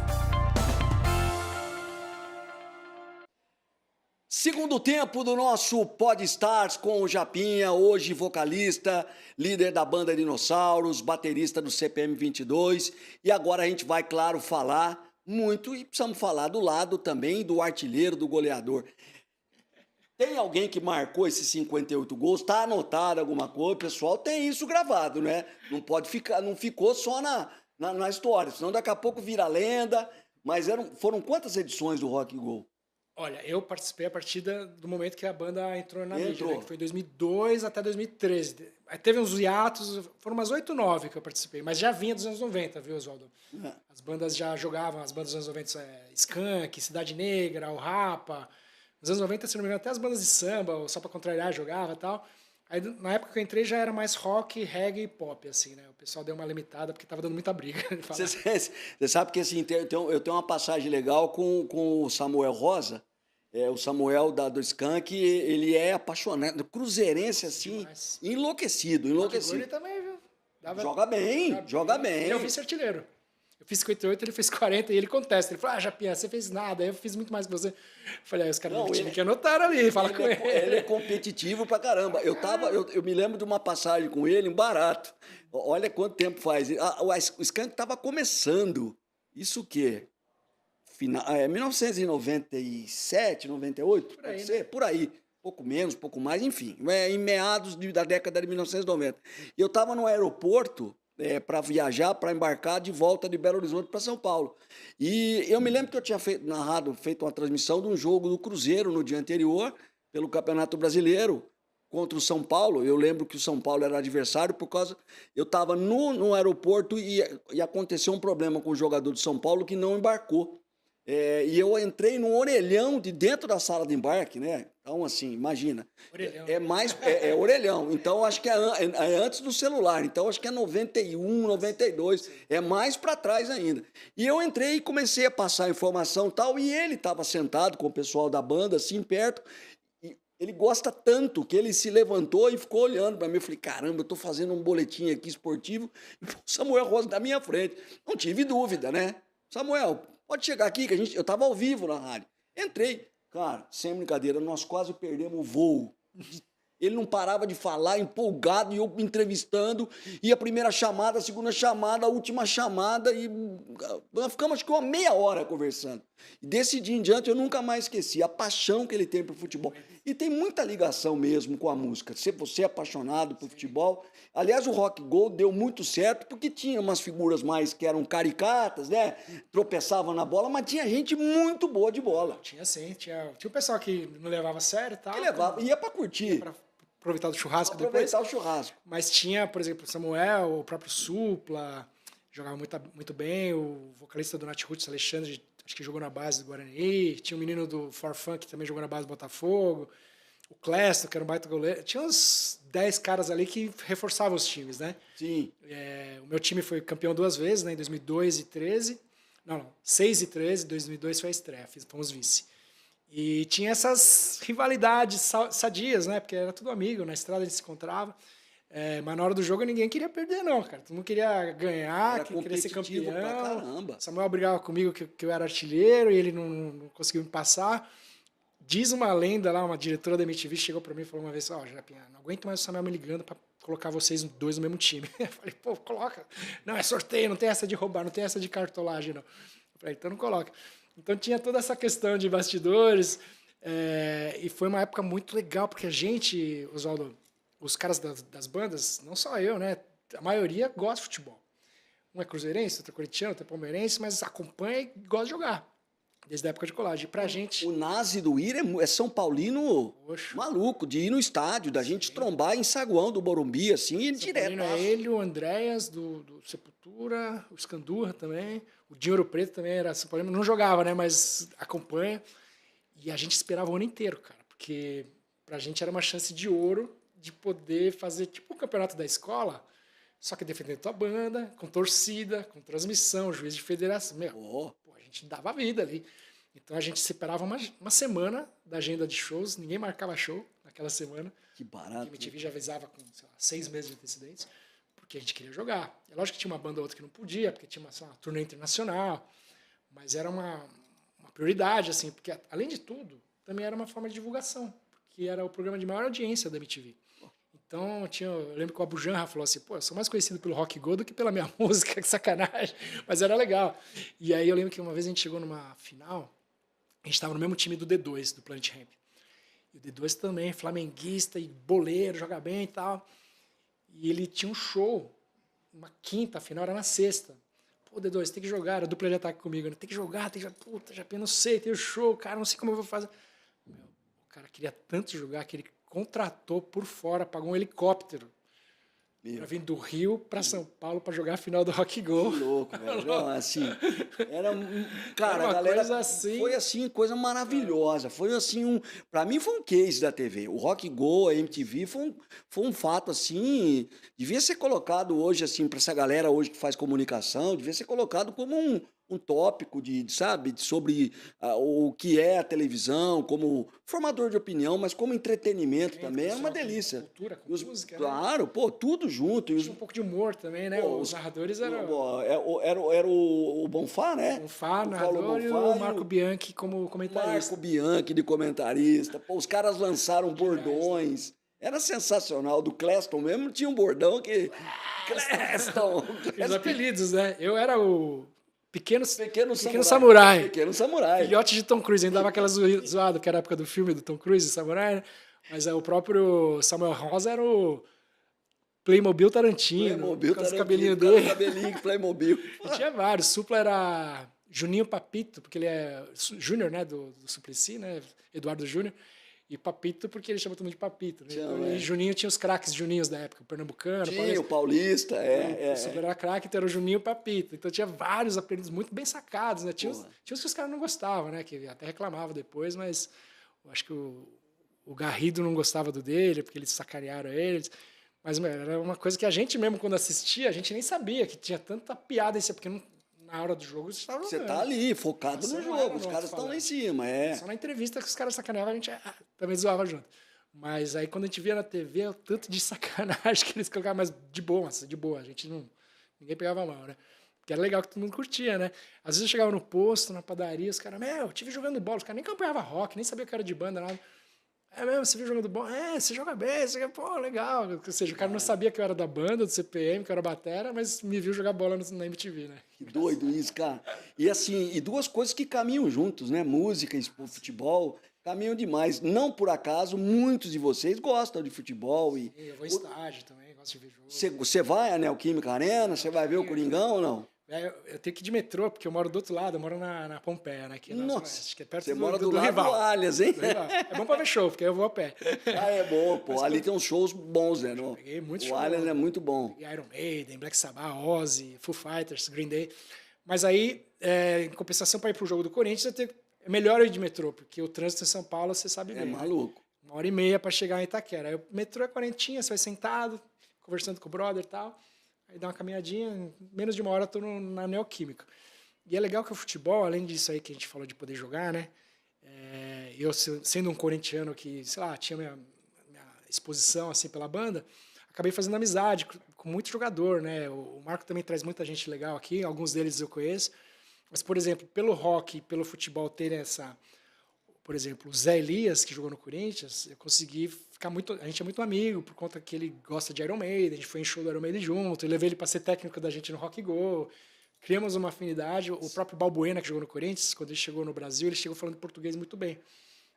Segundo tempo do nosso Podstars com o Japinha, hoje vocalista, líder da banda Dinossauros, baterista do CPM 22. E agora a gente vai, claro, falar muito e precisamos falar do lado também do artilheiro, do goleador. Tem alguém que marcou esses 58 gols? Está anotado alguma coisa? O pessoal tem isso gravado, né? Não pode ficar, não ficou só na história, senão daqui a pouco vira lenda. Mas foram quantas edições do Rock Go? Olha, eu participei a partir do momento que a banda entrou na mídia, Entrou. né? Que foi 2002 até 2013. Aí teve uns hiatos, foram umas 8, 9 que eu participei, mas já vinha dos anos 90, viu, Oswaldo? É. As bandas já jogavam, as bandas dos anos 90, Skank, Cidade Negra, o Rapa. Nos anos 90, se não me engano, até as bandas de samba, o Só Pra Contrariar jogava e tal. Aí, na época que eu entrei, já era mais rock, reggae e pop, assim, né? O pessoal deu uma limitada, porque tava dando muita briga. Você sabe que assim, eu tenho uma passagem legal com o Samuel Rosa. O Samuel do Skank, ele é apaixonado, cruzeirense assim, Demais. enlouquecido, Ele enlouquecido. também, viu? Joga bem, joga bem. Ele é o vice-artilheiro. Eu fiz 58, ele fez 40 e ele contesta. Ele falou, Japinha, você fez nada, eu fiz muito mais que você. Eu falei, os caras do time que anotaram ali, fala com ele. Ele é competitivo pra caramba. Eu me lembro de uma passagem com ele em Barato. Olha quanto tempo faz. O Skank tava começando. Isso o quê? 1997, 98, Por aí, pode ser? Por aí. Pouco menos, pouco mais, enfim. Em meados da década de 1990. E eu estava no aeroporto para viajar, para embarcar de volta de Belo Horizonte para São Paulo. E eu me lembro que eu tinha feito uma transmissão de um jogo do Cruzeiro no dia anterior, pelo Campeonato Brasileiro, contra o São Paulo. Eu lembro que o São Paulo era adversário por causa... Eu estava no aeroporto e aconteceu um problema com o jogador do São Paulo que não embarcou. E eu entrei no orelhão de dentro da sala de embarque, né? Então, assim, imagina. Orelhão. É orelhão. Então, acho que é antes do celular. Então, acho que é 91, 92. É mais para trás ainda. E eu entrei e comecei a passar informação e tal. E ele estava sentado com o pessoal da banda, assim, perto. E ele gosta tanto que ele se levantou e ficou olhando para mim. Eu falei, caramba, eu estou fazendo um boletim aqui esportivo. E o Samuel Rosa na minha frente. Não tive dúvida, né? Samuel, pode chegar aqui, que eu estava ao vivo na rádio. Entrei. Cara, sem brincadeira, nós quase perdemos o voo. Ele não parava de falar, empolgado, e eu entrevistando. E a primeira chamada, a segunda chamada, a última chamada. E nós ficamos, acho que, uma meia hora conversando. E desse dia em diante, eu nunca mais esqueci a paixão que ele tem por futebol. E tem muita ligação mesmo com a música. Se você é apaixonado por futebol... Aliás, o Rock Go deu muito certo porque tinha umas figuras mais que eram caricatas, né? Tropeçavam na bola, mas tinha gente muito boa de bola. Tinha sim, tinha o pessoal que não levava a sério e tal. Que ia pra curtir. Pra aproveitar do churrasco Aproveitar depois. o churrasco. Mas tinha, por exemplo, o Samuel, o próprio Supla, jogava muito bem, o vocalista do Nat Roots, Alexandre, acho que jogou na base do Guarani, tinha um menino do Forfã que também jogou na base do Botafogo, o Clesto, que era um baita goleiro. Tinha uns 10 caras ali que reforçavam os times, né? Sim. O meu time foi campeão 2 vezes, né? Em 2002 e 13. Não, 6 e 13, 2002 foi a estreia, fomos vice. E tinha essas rivalidades sadias, né? Porque era tudo amigo, na estrada a gente se encontrava. Mas na hora do jogo ninguém queria perder, não, cara. Todo mundo queria ganhar, queria ser campeão. Pra caramba. Samuel brigava comigo que eu era artilheiro e ele não conseguiu me passar. Diz uma lenda lá, uma diretora da MTV chegou pra mim e falou uma vez, Japinha, não aguento mais o Samuel me ligando pra colocar vocês dois no mesmo time. Eu falei, pô, coloca. Não, é sorteio, não tem essa de roubar, não tem essa de cartolagem, não. Eu falei, então não coloca. Então tinha toda essa questão de bastidores, e foi uma época muito legal, porque a gente, Oswaldo, os caras das bandas, não só eu, né? A maioria gosta de futebol. Um é cruzeirense, outro é corintiano, outro é palmeirense, mas acompanha e gosta de jogar. Desde a época de colagem. Pra gente... O Nazi do Ir é São Paulino maluco, de ir no estádio, da gente trombar em saguão do Morumbi, assim, e direto. É ele, o Andréas do Sepultura, o Escandurra também, o Dinheiro Preto também era São Paulino, não jogava, né, mas acompanha. E a gente esperava o ano inteiro, cara, porque pra gente era uma chance de ouro de poder fazer tipo o campeonato da escola, só que defendendo tua banda, com torcida, com transmissão, juiz de federação. Meu, a gente dava a vida ali. Então a gente separava uma semana da agenda de shows, ninguém marcava show naquela semana. Que barato. A MTV já avisava com, sei lá, 6 meses de antecedentes, porque a gente queria jogar. É lógico que tinha uma banda ou outra que não podia, porque tinha uma turnê internacional, mas era uma prioridade, assim, porque além de tudo, também era uma forma de divulgação, porque era o programa de maior audiência da MTV. Então, eu lembro que o Abu Janra falou assim, pô, eu sou mais conhecido pelo Rock Go do que pela minha música, que sacanagem, mas era legal. E aí eu lembro que uma vez a gente chegou numa final, a gente estava no mesmo time do D2, do Planet Hemp. E o D2 também, flamenguista e boleiro, joga bem e tal. E ele tinha um show, uma quinta, a final era na sexta. pô, D2, tem que jogar, era dupla de ataque comigo, né? Tem que jogar, puta, já não sei, tem o show, cara, não sei como eu vou fazer. Meu, o cara queria tanto jogar que ele contratou por fora, pagou um helicóptero para vir do Rio para São Paulo para jogar a final do Rock Go. Que louco, velho. Não, assim, era, cara, Era uma a galera coisa assim. foi assim, coisa maravilhosa. Foi assim, para mim foi um case da TV. O Rock Go, a MTV foi um fato assim, devia ser colocado hoje assim para essa galera hoje que faz comunicação, devia ser colocado como um tópico sabe, sobre o que é a televisão, como formador de opinião, mas como entretenimento também, é uma delícia. Cultura, com música, né? Claro, pô, tudo junto. Tinha um pouco de humor também, né? Pô, os narradores eram Era o Bonfá, né? Bonfá, O narrador, Paulo e Bonfá o Marco Bianchi como comentarista. Marco Bianchi de comentarista. Pô, os caras lançaram bordões. Era sensacional. Do Cleston mesmo tinha um bordão que... Cleston! Os apelidos, né? Eu era o Pequeno Samurai. Pequeno Samurai. Filhote de Tom Cruise. Ainda dava aquela zoada, que era a época do filme do Tom Cruise, Samurai, né? Mas o próprio Samuel Rosa era o Playmobil Tarantino. Com os cabelinhos dele. Cabelinho Playmobil. E tinha vários. Supla era Juninho Papito, porque ele é júnior, né? Do Suplicy, né? Eduardo Júnior. E Papito, porque ele chama todo mundo de Papito. Né? Então, e Juninho tinha os craques Juninhos da época, o Pernambucano, o Paulista, O Super era craque, então era o Juninho e o Papito. Então tinha vários apelidos muito bem sacados, né? Tinha os que os caras não gostavam, né? Que até reclamavam depois, mas eu acho que o Garrido não gostava do dele, porque eles sacanearam eles. Mas era uma coisa que a gente mesmo, quando assistia, a gente nem sabia que tinha tanta piada em si, porque na hora do jogo você estava jogando. Você tá ali, focado no jogo, os caras estão lá em cima, Só na entrevista que os caras sacaneavam, a gente também zoava junto. Mas aí quando a gente via na TV, o tanto de sacanagem que eles colocavam, mas de boa, a gente não... Ninguém pegava mal, né? Porque era legal que todo mundo curtia, né? Às vezes eu chegava no posto, na padaria, os caras, eu tive jogando bola, os caras nem campeavam rock, nem sabia que era de banda, nada. É mesmo, você viu jogando bola? Você joga bem, pô, legal. Ou seja, o cara não sabia que eu era da banda, do CPM, que eu era batera, mas me viu jogar bola na MTV, né? Que doido isso, cara. E assim, e duas coisas que caminham juntos, né? Música e futebol caminham demais. Não por acaso, muitos de vocês gostam de futebol. Sim, eu vou em estádio também, gosto de ver jogo. Você vai à Neoquímica Arena, você vai ver o Coringão ou não? Eu tenho que ir de metrô, porque eu moro do outro lado, eu moro na Pompeia, né? Aqui Nossa, que é perto você mora do lado rival. do Allianz, hein? É bom pra ver show, porque aí eu vou a pé. É bom, pô. Mas ali tem uns shows bons, né? Peguei muito show. O Allianz é muito bom. Peguei Iron Maiden, Black Sabbath, Ozzy, Foo Fighters, Green Day. Mas aí, em compensação, para ir pro jogo do Corinthians, é melhor eu ir de metrô, porque o trânsito em São Paulo, você sabe bem. É maluco. Né? 1h30 para chegar em Itaquera. Aí o metrô é 40, você vai sentado, conversando com o brother e tal. Aí dá uma caminhadinha, em menos de uma hora eu tô na Neoquímica. E é legal que o futebol, além disso aí que a gente falou de poder jogar, né? Eu, sendo um corintiano que, sei lá, tinha minha exposição assim pela banda, acabei fazendo amizade com muito jogador, né? O Marco também traz muita gente legal aqui, alguns deles eu conheço. Mas, por exemplo, pelo rock, pelo futebol terem essa... Por exemplo, o Zé Elias, que jogou no Corinthians, eu consegui ficar muito... A gente é muito amigo, por conta que ele gosta de Iron Maiden, a gente foi em show do Iron Maiden junto, eu levei ele para ser técnico da gente no Rock Go, criamos uma afinidade. O próprio Balbuena, que jogou no Corinthians, quando ele chegou no Brasil, ele chegou falando português muito bem.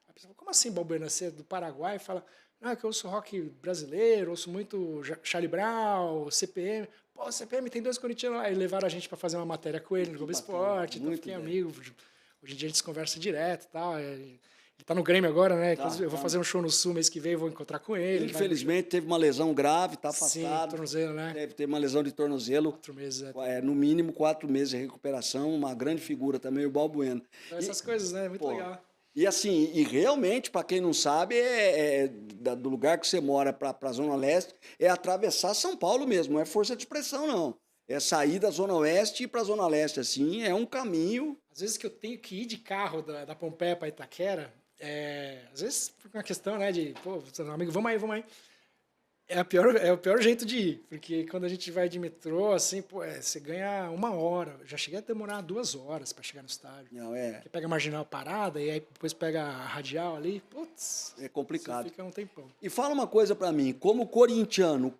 A pessoa falou, como assim, Balbuena? Você é do Paraguai? Fala, não, é que eu ouço rock brasileiro, ouço muito Charlie Brown, CPM. Pô, CPM tem 2 corintianos lá. E levaram a gente para fazer uma matéria com ele no Globo Esporte, então fiquei amigo. Hoje em dia a gente se conversa direto e tal. Ele tá no Grêmio agora, né? Eu vou fazer um show no Sul mês que vem, vou encontrar com ele. Infelizmente teve uma lesão grave, tá afastado. Sim, tornozelo, né? Deve ter uma lesão de tornozelo. 4 meses. No mínimo 4 meses de recuperação, uma grande figura também, o Balbuena. Então, essas coisas, né? Muito legal. E assim, realmente, para quem não sabe, do lugar que você mora para a Zona Leste, é atravessar São Paulo mesmo, não é força de expressão, não. É sair da Zona Oeste e ir para a Zona Leste, assim, é um caminho. Às vezes que eu tenho que ir de carro da Pompeia para Itaquera, às vezes por uma questão, né, de, pô, amigo, vamos aí. É o pior jeito de ir, porque quando a gente vai de metrô, assim, pô, você ganha 1 hora. Já cheguei a demorar 2 horas para chegar no estádio. Não, Você pega a marginal parada e aí depois pega a radial ali, putz. É complicado. Você fica um tempão. E fala uma coisa para mim, como corintiano,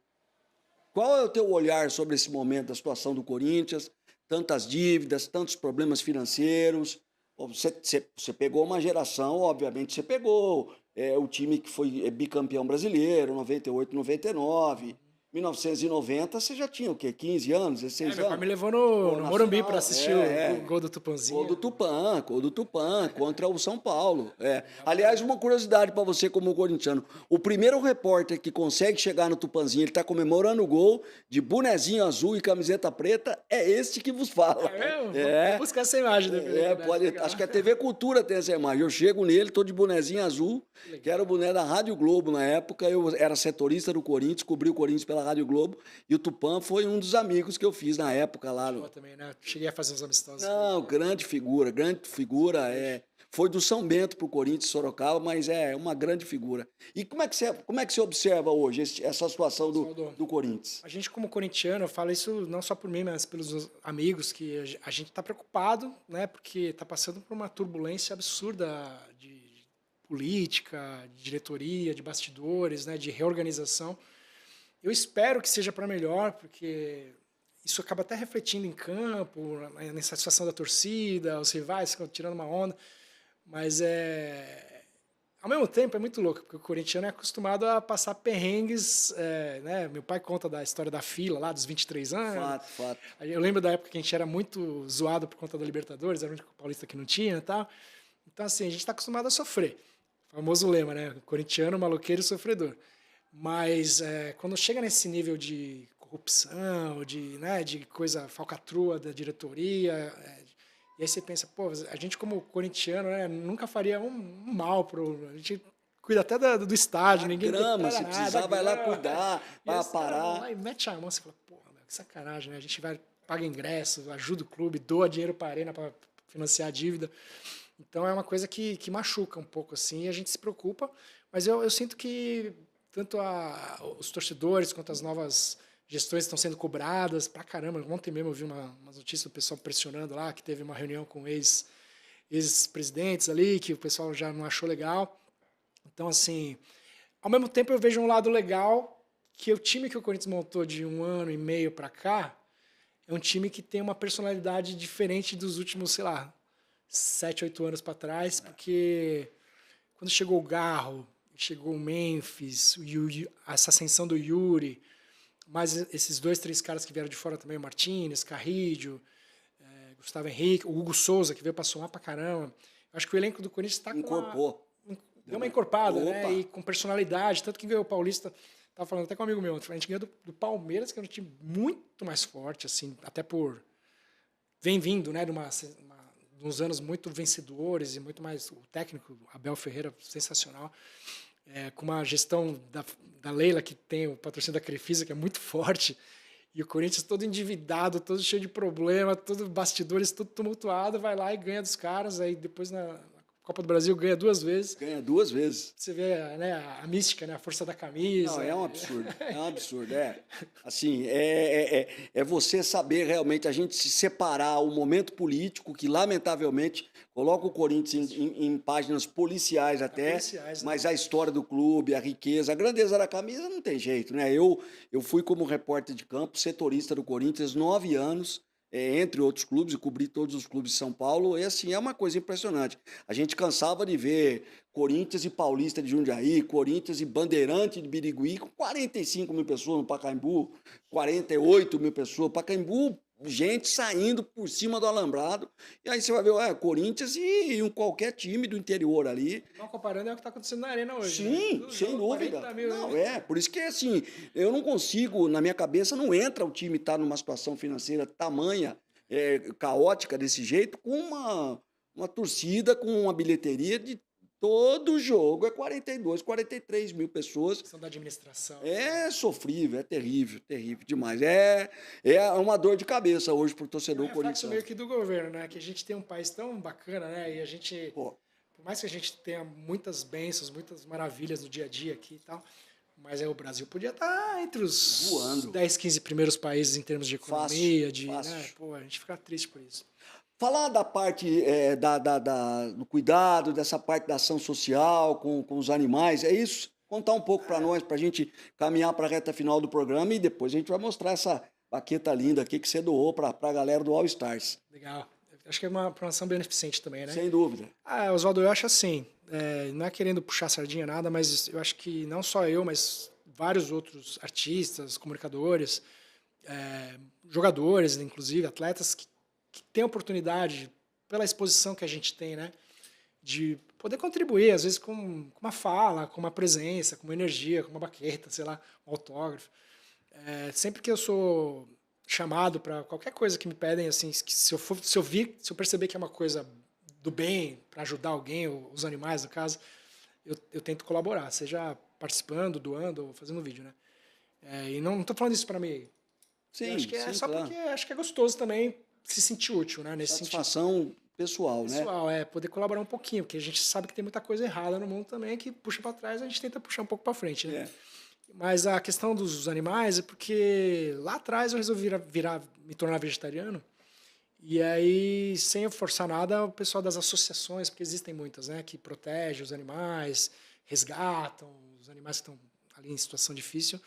qual é o teu olhar sobre esse momento da situação do Corinthians? Tantas dívidas, tantos problemas financeiros. Você pegou uma geração, obviamente, você pegou o time que foi bicampeão brasileiro, 98, 99. 1990, você já tinha o quê? 15 anos, 16 Meu pai anos? me levou Pô, no Morumbi Nacional, para assistir o gol do Tupanzinho. Gol do Tupã contra o São Paulo. Aliás, uma curiosidade para você como corintiano. O primeiro repórter que consegue chegar no Tupanzinho, ele está comemorando o gol de bonezinho azul e camiseta preta, é este que vos fala. É mesmo? Vou buscar essa imagem depois. Pode, acho que a TV Cultura tem essa imagem. Eu chego nele, tô de bonezinho azul, que era o boné da Rádio Globo na época. Eu era setorista do Corinthians, cobri o Corinthians pela Rádio Globo, e o Tupã foi um dos amigos que eu fiz na época lá. Eu também, né? Cheguei a fazer uns amistosos. Não, grande figura. Foi do São Bento pro Corinthians, Sorocaba, mas é uma grande figura. E como é que você observa hoje essa situação do Corinthians? A gente, como corintiano, eu falo isso não só por mim, mas pelos amigos, que a gente está preocupado, né? Porque está passando por uma turbulência absurda de política, de diretoria, de bastidores, né? De reorganização. Eu espero que seja para melhor, porque isso acaba até refletindo em campo, na insatisfação da torcida, os rivais ficam tirando uma onda. Mas ao mesmo tempo é muito louco, porque o corintiano é acostumado a passar perrengues. Né? Meu pai conta da história da fila lá, dos 23 anos. Fato. Eu lembro da época que a gente era muito zoado por conta da Libertadores, era o único paulista que não tinha e tal. Então, assim, a gente está acostumado a sofrer. O famoso lema, né? Corintiano, maloqueiro e sofredor. Mas quando chega nesse nível de corrupção, de coisa falcatrua da diretoria, e aí você pensa, pô, a gente como corintiano, né, nunca faria um mal a gente cuida até do estádio, ninguém grama, se precisar, vai lá cuidar, vai parar. Lá e mete a mão, você fala, porra, que sacanagem, né? A gente paga ingresso, ajuda o clube, doa dinheiro para a arena para financiar a dívida. Então é uma coisa que machuca um pouco, assim, e a gente se preocupa, mas eu sinto que tanto os torcedores quanto as novas gestões estão sendo cobradas pra caramba. Ontem mesmo eu vi umas notícias do pessoal pressionando lá, que teve uma reunião com ex-presidentes ali, que o pessoal já não achou legal. Então, assim, ao mesmo tempo eu vejo um lado legal, que o time que o Corinthians montou de 1 ano e meio para cá é um time que tem uma personalidade diferente dos últimos, sei lá, 7, 8 anos para trás, porque quando chegou o Garro, chegou o Memphis, essa ascensão do Yuri, mais esses 2, 3 caras que vieram de fora também, o Martínez, Carrídio, Gustavo Henrique, o Hugo Souza, que veio para somar pra caramba. Acho que o elenco do Corinthians está deu uma encorpada, né? E com personalidade, tanto que ganhou o Paulista. Estava falando até com um amigo meu, a gente ganhou do Palmeiras, que é um time muito mais forte, assim, até por... Vem vindo, né, de uns anos muito vencedores e muito mais... O técnico, Abel Ferreira, sensacional. Com uma gestão da Leila, que tem o patrocínio da Crefisa, que é muito forte, e o Corinthians todo endividado, todo cheio de problema, todo bastidores, tudo tumultuado, vai lá e ganha dos caras, aí depois na Copa do Brasil ganha 2 vezes. Ganha 2 vezes. Você vê, né, a mística, né, a força da camisa. Não, é um absurdo, Assim, é você saber realmente, a gente se separar o momento político, que lamentavelmente coloca o Corinthians em páginas policiais até, mas a história do clube, a riqueza, a grandeza da camisa não tem jeito, né? Eu fui como repórter de campo, setorista do Corinthians, 9 anos, entre outros clubes, e cobri todos os clubes de São Paulo, e assim, é uma coisa impressionante. A gente cansava de ver Corinthians e Paulista de Jundiaí, Corinthians e Bandeirante de Birigui, com 45 mil pessoas no Pacaembu, 48 mil pessoas, Pacaembu, gente saindo por cima do alambrado, e aí você vai ver Corinthians e qualquer time do interior ali. Não comparando, é o que está acontecendo na arena hoje. Sim, né? sem dúvida. Não, né? por isso que assim, eu não consigo, na minha cabeça, não entra o time estar numa situação financeira tamanha, caótica desse jeito, com uma torcida, com uma bilheteria de todo jogo, 42, 43 mil pessoas. A questão da administração. É sofrível, é terrível demais. É uma dor de cabeça hoje pro torcedor corintiano. Meio que do governo, né? Que a gente tem um país tão bacana, né? E a gente, por mais que a gente tenha muitas bênçãos, muitas maravilhas no dia a dia aqui e tal, mas o Brasil podia estar entre os voando. 10, 15 primeiros países em termos de economia, fácil. Né? Pô, a gente fica triste por isso. Falar da parte do cuidado, dessa parte da ação social com os animais, é isso? Contar um pouco para nós, para a gente caminhar para a reta final do programa, e depois a gente vai mostrar essa baqueta linda aqui que você doou para a galera do All Stars. Legal. Acho que é uma ação beneficente também, né? Sem dúvida. Oswaldo, eu acho assim, não é querendo puxar sardinha nada, mas eu acho que não só eu, mas vários outros artistas, comunicadores, jogadores, inclusive, atletas que têm oportunidade, pela exposição que a gente tem, né, de poder contribuir, às vezes com uma fala, com uma presença, com uma energia, com uma baqueta, sei lá, um autógrafo. Sempre que eu sou chamado para qualquer coisa que me pedem, assim, que se eu perceber que é uma coisa do bem, para ajudar alguém, os animais, no caso, eu tento colaborar, seja participando, doando ou fazendo vídeo, né? E não estou falando isso para mim. Sim, eu acho que é sim, só claro. porque acho que é gostoso também se sentir útil, né? Nesse Satisfação pessoal, né? pessoal, poder colaborar um pouquinho, porque a gente sabe que tem muita coisa errada no mundo também, que puxa para trás, a gente tenta puxar um pouco para frente, né? Mas a questão dos animais é porque lá atrás eu resolvi me tornar vegetariano. E aí, sem eu forçar nada, o pessoal das associações, porque existem muitas, né, que protegem os animais, resgatam os animais que estão ali em situação difícil,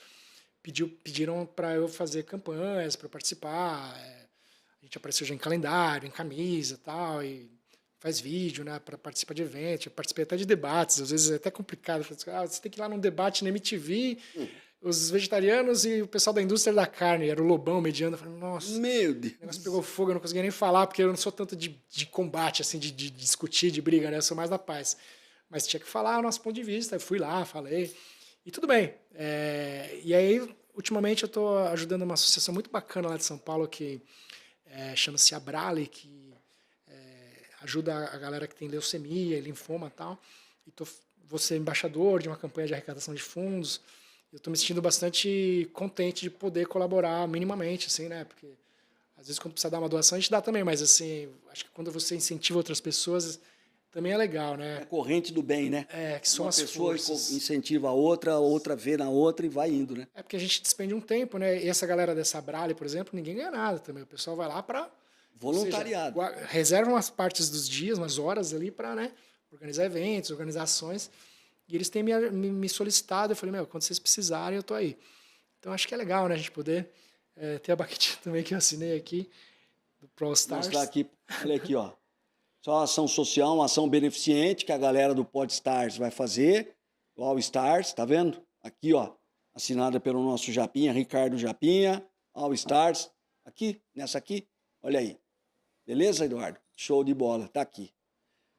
pediram para eu fazer campanhas, para participar. A gente apareceu já em calendário, em camisa e tal, e faz vídeo, né, para participar de eventos. Eu participei até de debates, às vezes é até complicado. Você tem que ir lá num debate na MTV, os vegetarianos e o pessoal da indústria da carne, era o Lobão mediando. Eu falei, nossa, meu Deus, o negócio pegou fogo, eu não conseguia nem falar, porque eu não sou tanto de combate, assim, de discutir, de briga, né, eu sou mais da paz. Mas tinha que falar o nosso ponto de vista, eu fui lá, falei, e tudo bem. E aí, ultimamente, eu estou ajudando uma associação muito bacana lá de São Paulo, que chama-se Abrale, que ajuda a galera que tem leucemia, linfoma e tal. E vou ser embaixador de uma campanha de arrecadação de fundos. Eu estou me sentindo bastante contente de poder colaborar minimamente, assim, né? Porque às vezes quando precisa dar uma doação a gente dá também, mas assim, acho que quando você incentiva outras pessoas também é legal, né? é corrente do bem, né? Que são Uma as pessoa forças. incentiva a outra vê na outra e vai indo, né? Porque a gente despende um tempo, né? E essa galera dessa Abrale, por exemplo, ninguém ganha nada também. O pessoal vai lá para Voluntariado. Reservam as partes dos dias, umas horas ali para, né, organizar eventos, organizações. E eles têm me solicitado. Eu falei, quando vocês precisarem, eu tô aí. Então, acho que é legal, né, a gente poder ter a baquetinha também que eu assinei aqui, do Pro Stars. Mostrar aqui, olha aqui, ó. Só uma ação social, uma ação beneficente que a galera do Podstars vai fazer, o All Stars, tá vendo? Aqui, ó, assinada pelo nosso Japinha, Ricardo Japinha, All Stars. Aqui, nessa aqui, olha aí. Beleza, Eduardo? Show de bola, tá aqui.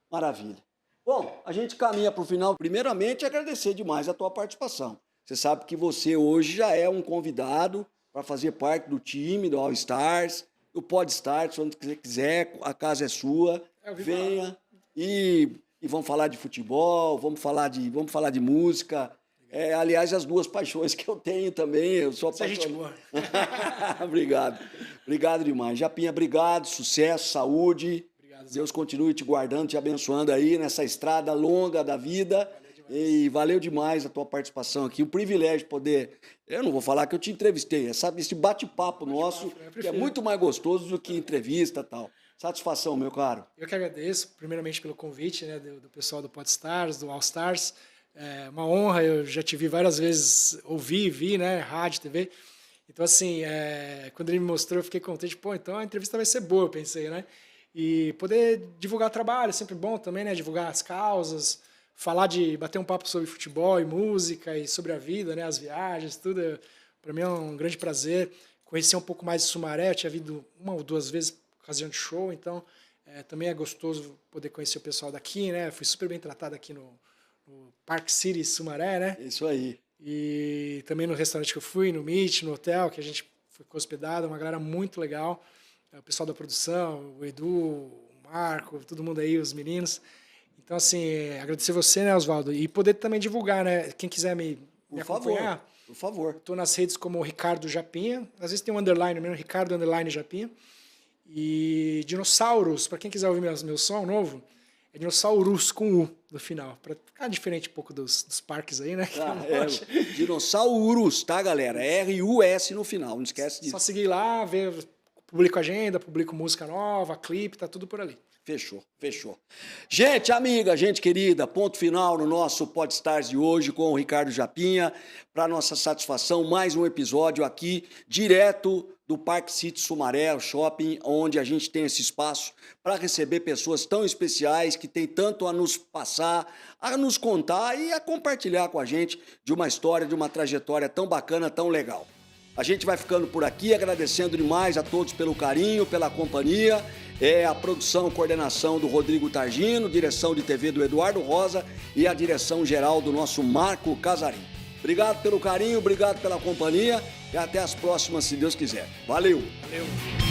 Maravilha. Bom, a gente caminha para o final. Primeiramente, agradecer demais a tua participação. Você sabe que você hoje já é um convidado para fazer parte do time do All Stars, do Podstars, quando você quiser, a casa é sua. Venha e vamos falar de futebol, vamos falar de música. Aliás, as duas paixões que eu tenho também, eu sou apaixonado. Obrigado. Obrigado demais. Japinha, obrigado, sucesso, saúde. Deus continue te guardando, te abençoando aí nessa estrada longa da vida. E valeu demais a tua participação aqui. O privilégio de poder... Eu não vou falar que eu te entrevistei, sabe? Esse bate-papo nosso, que é muito mais gostoso do que entrevista e tal. Satisfação, meu caro. Eu que agradeço, primeiramente, pelo convite, né, do pessoal do Podstars, do All Stars. É uma honra, eu já te vi várias vezes, vi, né, rádio, TV. Então, assim, quando ele me mostrou, eu fiquei contente. Então a entrevista vai ser boa, eu pensei, né? E poder divulgar trabalho, é sempre bom também, né? Divulgar as causas, bater um papo sobre futebol e música e sobre a vida, né? As viagens, tudo. Para mim é um grande prazer conhecer um pouco mais de Sumaré. Eu tinha vindo uma ou duas vezes por ocasião de show, então também é gostoso poder conhecer o pessoal daqui, né? Fui super bem tratado aqui no Park City Sumaré, né? Isso aí. E também no restaurante que eu fui, no Meet, no hotel, que a gente ficou hospedado, uma galera muito legal. O pessoal da produção, o Edu, o Marco, todo mundo aí, os meninos. Então, assim, agradecer você, né, Oswaldo? E poder também divulgar, né? Quem quiser me acompanhar. Por favor. Estou nas redes como Ricardo Japinha. Às vezes tem um underline mesmo, Ricardo underline Japinha. E Dinossauros, para quem quiser ouvir meu som novo, é Dinossauros com U no final. Para ficar diferente um pouco dos parques aí, né? Dinossauros, tá, galera? R-U-S no final, não esquece disso. Só seguir lá, ver publico agenda, publico música nova, clipe, tá tudo por ali. Fechou, fechou. Gente amiga, gente querida, ponto final no nosso Podstars de hoje com o Ricardo Japinha. Para nossa satisfação, mais um episódio aqui, direto do Park City Sumaré, o shopping, onde a gente tem esse espaço para receber pessoas tão especiais que têm tanto a nos passar, a nos contar e a compartilhar com a gente de uma história, de uma trajetória tão bacana, tão legal. A gente vai ficando por aqui, agradecendo demais a todos pelo carinho, pela companhia. A produção e coordenação do Rodrigo Targino, direção de TV do Eduardo Rosa e a direção geral do nosso Marco Casarim. Obrigado pelo carinho, obrigado pela companhia e até as próximas, se Deus quiser. Valeu! Valeu!